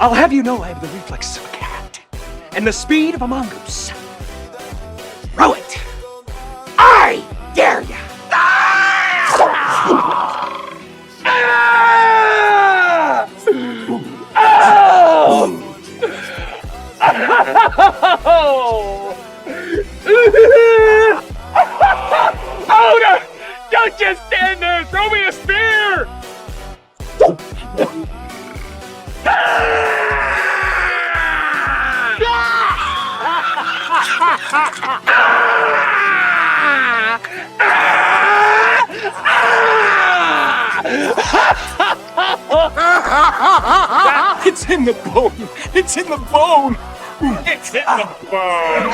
I'll have you know I have the reflexes of a cat and the speed of a mongoose. Throw it! I dare ya! Oh, no! Don't just stand there! Throw me a spear! It's in the bone! It's in the bone! It's in the bone!